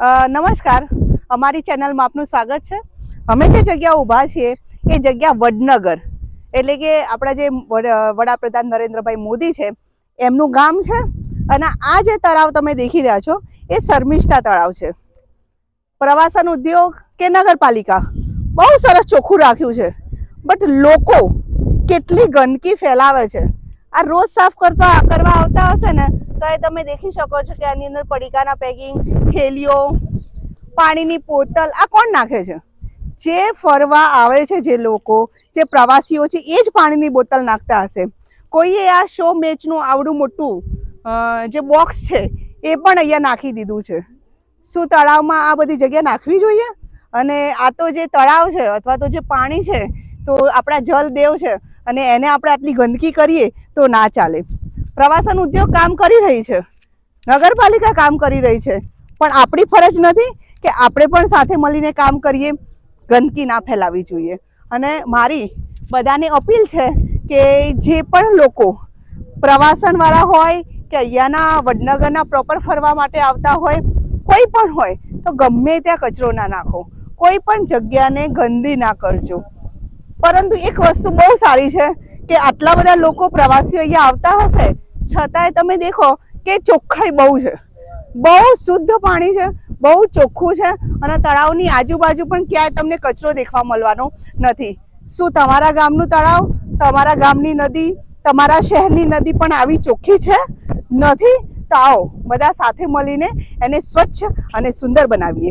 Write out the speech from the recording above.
નમસ્કાર, અમારી ચેનલમાં આપનું સ્વાગત છે। અમે જે જગ્યા ઊભા છીએ એ જગ્યા વડનગર એટલે કે આપણા જે વડાપ્રધાન નરેન્દ્રભાઈ મોદી છે એમનું ગામ છે। અને આ જે તળાવ તમે દેખી રહ્યા છો એ શર્મિષ્ઠા તળાવ છે। પ્રવાસન ઉદ્યોગ કે નગરપાલિકા બહુ સરસ ચોખ્ખું રાખ્યું છે, બટ લોકો કેટલી ગંદકી ફેલાવે છે। આ રોજ સાફ કરવા આવતા હશે ને તો એ તમે દેખી શકો છો કે આની અંદર પડીકાના પેકિંગ, થેલીઓ, પાણીની બોટલ આ કોણ નાખે છે? જે ફરવા આવે છે જે લોકો, જે પ્રવાસીઓ છે એ જ પાણીની બોટલ નાખતા હશે। કોઈએ આ શો મેચનું આવડું મોટું જે બોક્સ છે એ પણ અહીંયા નાખી દીધું છે। શું તળાવમાં આ બધી જગ્યા નાખવી જોઈએ? અને આ તો જે તળાવ છે અથવા તો જે પાણી છે તો આપણા જલદેવ છે અને એને આપણે આટલી ગંદકી કરીએ તો ના ચાલે। પ્રવાસન ઉદ્યોગ કામ કરી રહી છે, નગરપાલિકા કામ કરી રહી છે, પણ આપણી ફરજ નથી કે આપણે પણ સાથે મળીને કામ કરીએ, ગંદકી ના ફેલાવી જોઈએ। અને મારી બધાને અપીલ છે કે જે પણ લોકો પ્રવાસનવાળા હોય કે અહીંયાના વડનગરના પ્રોપર ફરવા માટે આવતા હોય, કોઈ પણ હોય તો ગમે ત્યાં કચરો ના નાખો, કોઈ પણ જગ્યાને ગંદી ના કરજો। પરંતુ એક વસ્તુ બહુ સારી છે કે આટલા બધા લોકો પ્રવાસીઓ અહીંયા આવતા હશે છતાંય તમે દેખો કે ચોખ્ખાઈ બહુ છે, બહુ શુદ્ધ પાણી છે, બહુ ચોખ્ખું છે અને તળાવની આજુબાજુ પણ ક્યાંય તમને કચરો દેખવા મળવાનો નથી। શું તમારા ગામનું તળાવ, તમારા ગામની નદી, તમારા શહેરની નદી પણ આવી ચોખ્ખી છે? નથી? તો આવો બધા સાથે મળીને એને સ્વચ્છ અને સુંદર બનાવીએ।